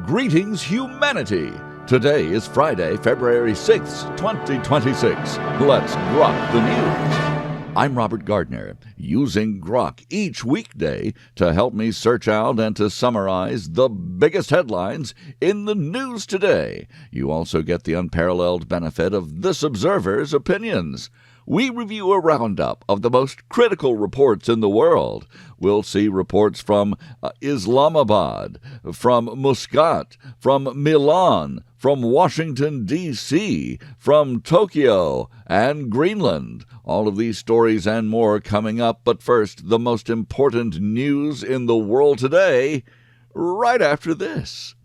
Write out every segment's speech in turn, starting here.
Greetings, humanity! Today is Friday, February 6th, 2026. Let's grok the news. I'm Robert Gardner, using GROK each weekday to help me search out and to summarize the biggest headlines in the news today. You also get the unparalleled benefit of this observer's opinions. We review a roundup of the most critical reports in the world. We'll see reports from Islamabad, from Muscat, from Milan, from Washington, D.C., from Tokyo, and Greenland. All of these stories and more coming up, but first, the most important news in the world today, right after this.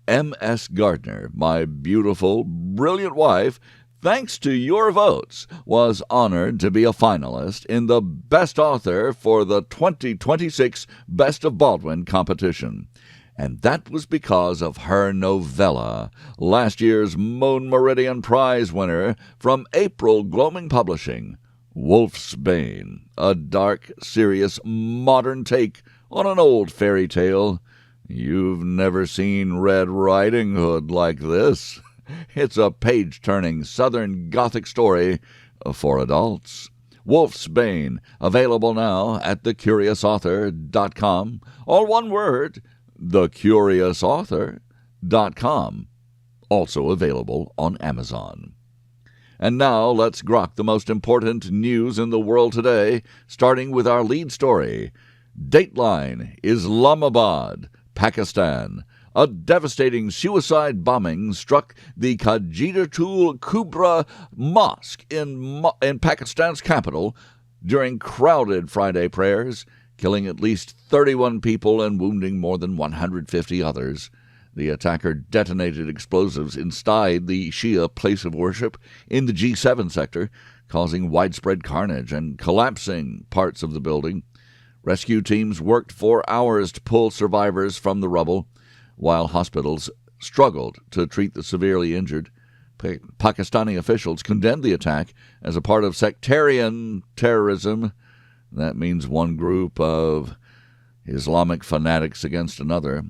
M.S. Gardner, my beautiful, brilliant wife, thanks to your votes, was honored to be a finalist in the Best Author for the 2026 Best of Baldwin competition. And that was because of her novella, last year's Moon Meridian Prize winner from April Gloaming Publishing, Wolfsbane, a dark, serious, modern take on an old fairy tale. You've never seen Red Riding Hood like this. It's a page-turning Southern Gothic story for adults. Wolfsbane, available now at thecuriousauthor.com. All one word, thecuriousauthor.com. Also available on Amazon. And now let's grok the most important news in the world today, starting with our lead story. Dateline, Islamabad, Pakistan. A devastating suicide bombing struck the Qajidatul Kubra mosque in Pakistan's capital during crowded Friday prayers, killing at least 31 people and wounding more than 150 others. The attacker detonated explosives inside the Shia place of worship in the G7 sector, causing widespread carnage and collapsing parts of the building. Rescue teams worked for hours to pull survivors from the rubble, while hospitals struggled to treat the severely injured. Pakistani officials condemned the attack as a part of sectarian terrorism. That means one group of Islamic fanatics against another,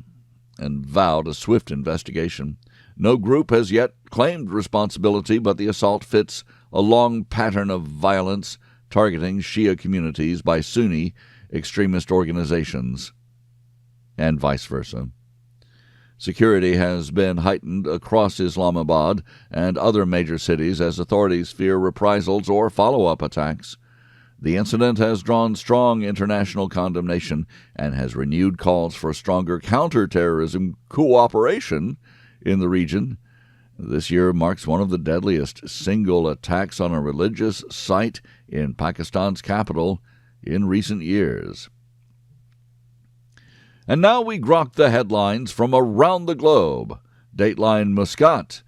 and vowed a swift investigation. No group has yet claimed responsibility, but the assault fits a long pattern of violence targeting Shia communities by Sunni extremist organizations, and vice versa. Security has been heightened across Islamabad and other major cities as authorities fear reprisals or follow-up attacks. The incident has drawn strong international condemnation and has renewed calls for stronger counterterrorism cooperation in the region. This year marks one of the deadliest single attacks on a religious site in Pakistan's capital in recent years. And now we grok the headlines from around the globe. Dateline Muscat.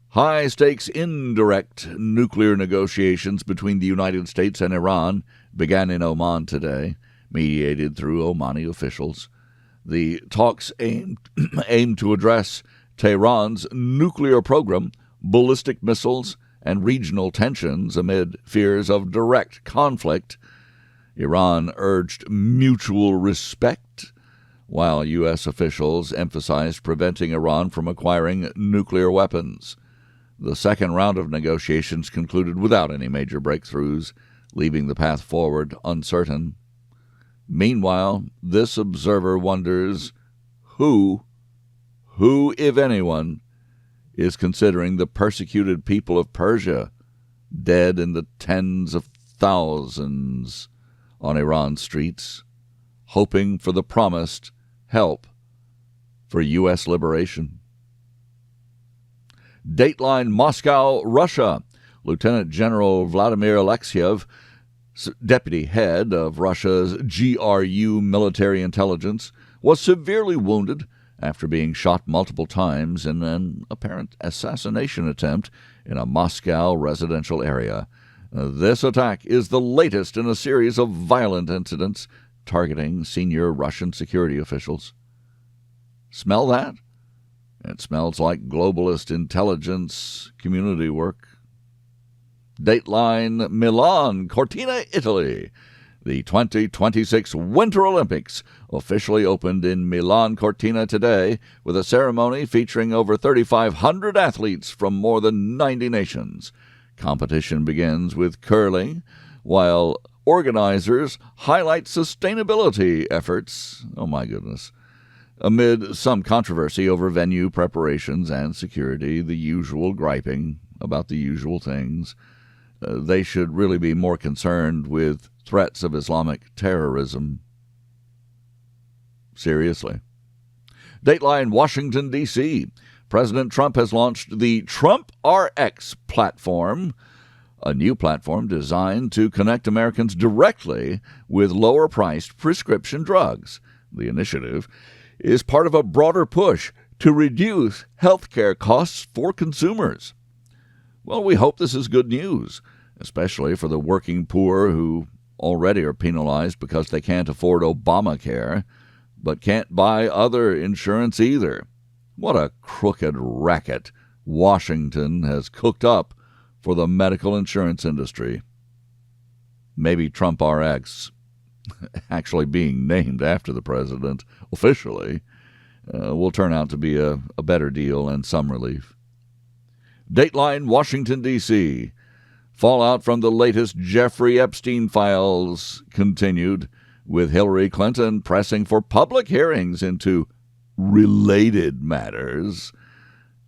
High-stakes indirect nuclear negotiations between the United States and Iran began in Oman today, mediated through Omani officials. The talks aim to address Tehran's nuclear program, ballistic missiles, and regional tensions amid fears of direct conflict. Iran urged mutual respect, while U.S. officials emphasized preventing Iran from acquiring nuclear weapons. The second round of negotiations concluded without any major breakthroughs, leaving the path forward uncertain. Meanwhile, this observer wonders who, if anyone, is considering the persecuted people of Persia, dead in the tens of thousands on Iran's streets, hoping for the promised help for U.S. liberation. Dateline Moscow, Russia. Lieutenant General Vladimir Alexiev, deputy head of Russia's GRU military intelligence, was severely wounded after being shot multiple times in an apparent assassination attempt in a Moscow residential area. This attack is the latest in a series of violent incidents targeting senior Russian security officials. Smell that? It smells like globalist intelligence community work. Dateline Milan, Cortina, Italy. The 2026 Winter Olympics officially opened in Milan Cortina today with a ceremony featuring over 3,500 athletes from more than 90 nations. Competition begins with curling, while organizers highlight sustainability efforts. Oh my goodness. Amid some controversy over venue preparations and security, the usual griping about the usual things, they should really be more concerned with threats of Islamic terrorism. Seriously. Dateline, Washington, D.C. President Trump has launched the Trump RX platform, a new platform designed to connect Americans directly with lower-priced prescription drugs. The initiative is part of a broader push to reduce healthcare costs for consumers. Well, we hope this is good news, especially for the working poor who already are penalized because they can't afford Obamacare, but can't buy other insurance either. What a crooked racket Washington has cooked up for the medical insurance industry. Maybe Trump RX, actually being named after the president officially, will turn out to be a better deal and some relief. Dateline, Washington, D.C. Fallout from the latest Jeffrey Epstein files continued, with Hillary Clinton pressing for public hearings into related matters,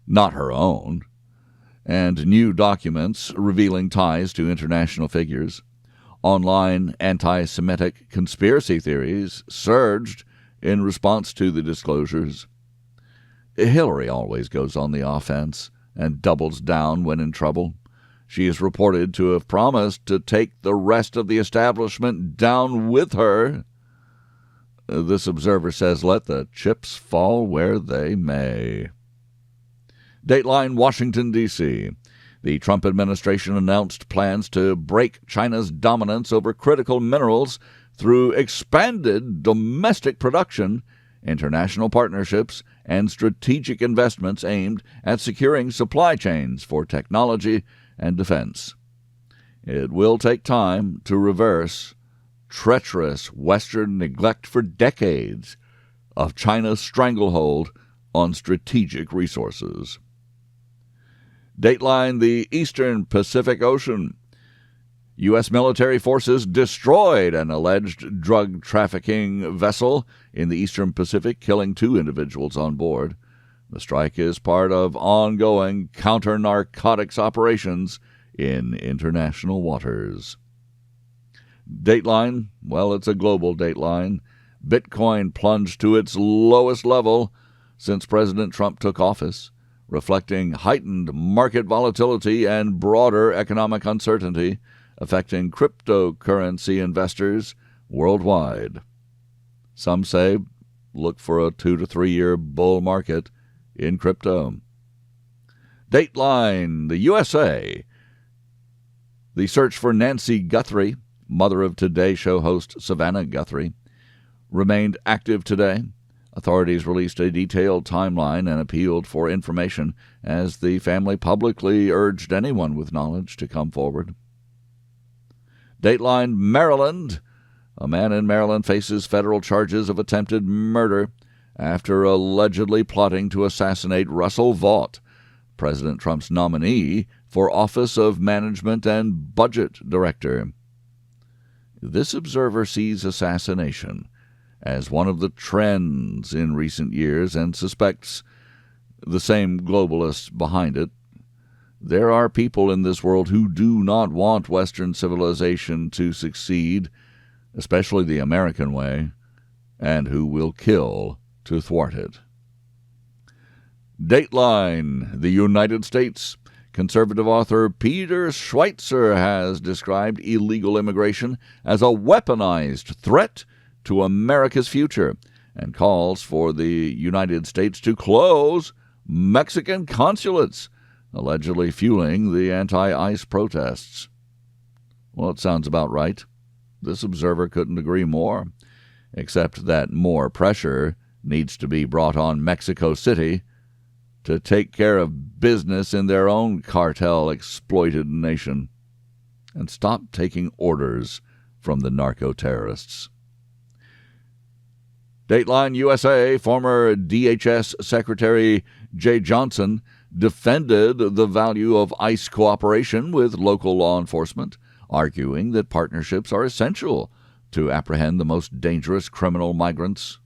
not her own, and new documents revealing ties to international figures. Online anti-Semitic conspiracy theories surged in response to the disclosures. Hillary always goes on the offense and doubles down when in trouble. She is reported to have promised to take the rest of the establishment down with her. This observer says, let the chips fall where they may. Dateline, Washington, D.C. The Trump administration announced plans to break China's dominance over critical minerals through expanded domestic production, international partnerships, and strategic investments aimed at securing supply chains for technology and defense. It will take time to reverse treacherous Western neglect for decades of China's stranglehold on strategic resources. Dateline, the Eastern Pacific Ocean. U.S. military forces destroyed an alleged drug trafficking vessel in the Eastern Pacific, killing 2 individuals on board. The strike is part of ongoing counter-narcotics operations in international waters. Dateline, well, it's a global dateline. Bitcoin plunged to its lowest level since President Trump took office, reflecting heightened market volatility and broader economic uncertainty affecting cryptocurrency investors worldwide. Some say look for a 2 to 3 year bull market in crypto. Dateline, the USA. The search for Nancy Guthrie, mother of Today Show host Savannah Guthrie, remained active today. Authorities released a detailed timeline and appealed for information as the family publicly urged anyone with knowledge to come forward. Dateline, Maryland. A man in Maryland faces federal charges of attempted murder after allegedly plotting to assassinate Russell Vought, President Trump's nominee for Office of Management and Budget Director. This observer sees assassination as one of the trends in recent years and suspects the same globalists behind it. There are people in this world who do not want Western civilization to succeed, especially the American way, and who will kill to thwart it. Dateline, the United States. Conservative author Peter Schweitzer has described illegal immigration as a weaponized threat to America's future and calls for the United States to close Mexican consulates, allegedly fueling the anti-ICE protests. Well, it sounds about right. This observer couldn't agree more, except that more pressure needs to be brought on Mexico City to take care of business in their own cartel-exploited nation and stop taking orders from the narco-terrorists. Dateline USA, former DHS Secretary Jay Johnson defended the value of ICE cooperation with local law enforcement, arguing that partnerships are essential to apprehend the most dangerous criminal migrants.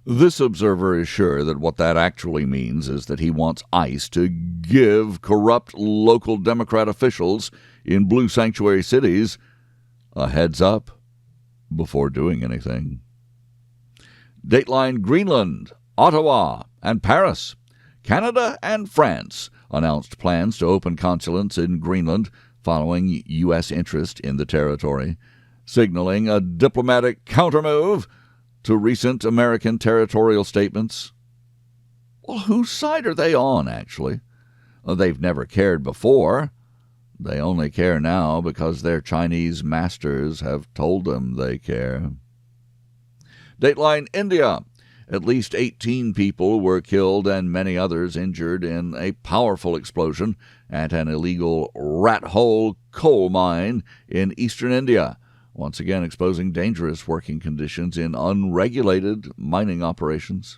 This observer is sure that what that actually means is that he wants ICE to give corrupt local Democrat officials in blue sanctuary cities a heads up before doing anything. Dateline Greenland, Ottawa, and Paris, Canada, and France announced plans to open consulates in Greenland following U.S. interest in the territory, signaling a diplomatic countermove to recent American territorial statements. Well, whose side are they on, actually? They've never cared before. They only care now because their Chinese masters have told them they care. Dateline India. At least 18 people were killed and many others injured in a powerful explosion at an illegal rat hole coal mine in eastern India, once again exposing dangerous working conditions in unregulated mining operations.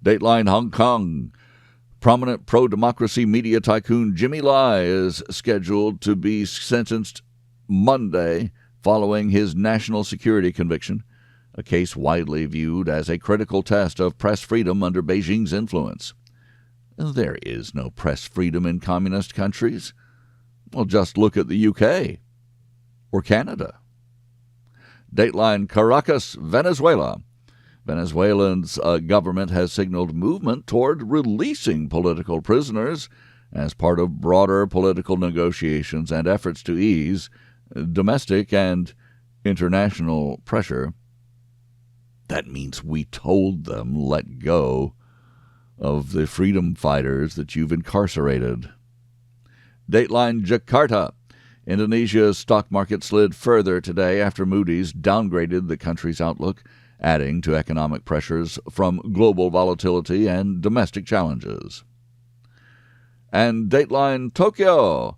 Dateline Hong Kong. Prominent pro-democracy media tycoon Jimmy Lai is scheduled to be sentenced Monday following his national security conviction, a case widely viewed as a critical test of press freedom under Beijing's influence. There is no press freedom in communist countries. Well, just look at the UK or Canada. Dateline Caracas, Venezuela. Venezuela's government has signaled movement toward releasing political prisoners as part of broader political negotiations and efforts to ease domestic and international pressure. That means we told them, let go of the freedom fighters that you've incarcerated. Dateline Jakarta. Indonesia's stock market slid further today after Moody's downgraded the country's outlook, adding to economic pressures from global volatility and domestic challenges. And Dateline Tokyo.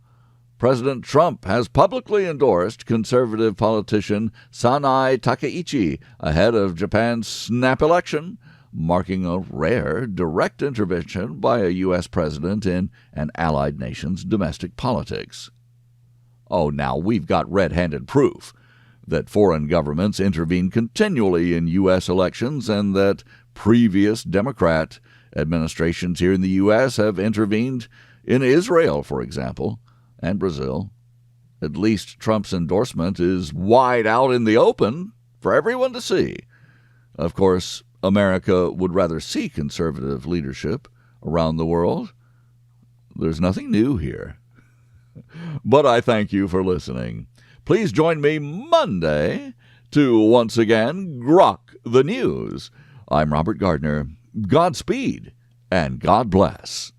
President Trump has publicly endorsed conservative politician Sanai Takaichi ahead of Japan's snap election, marking a rare direct intervention by a U.S. president in an allied nation's domestic politics. Oh, now we've got red-handed proof that foreign governments intervene continually in U.S. elections and that previous Democrat administrations here in the U.S. have intervened in Israel, for example, and Brazil. At least Trump's endorsement is wide out in the open for everyone to see. Of course, America would rather see conservative leadership around the world. There's nothing new here. But I thank you for listening. Please join me Monday to once again grok the news. I'm Robert Gardner. Godspeed and God bless.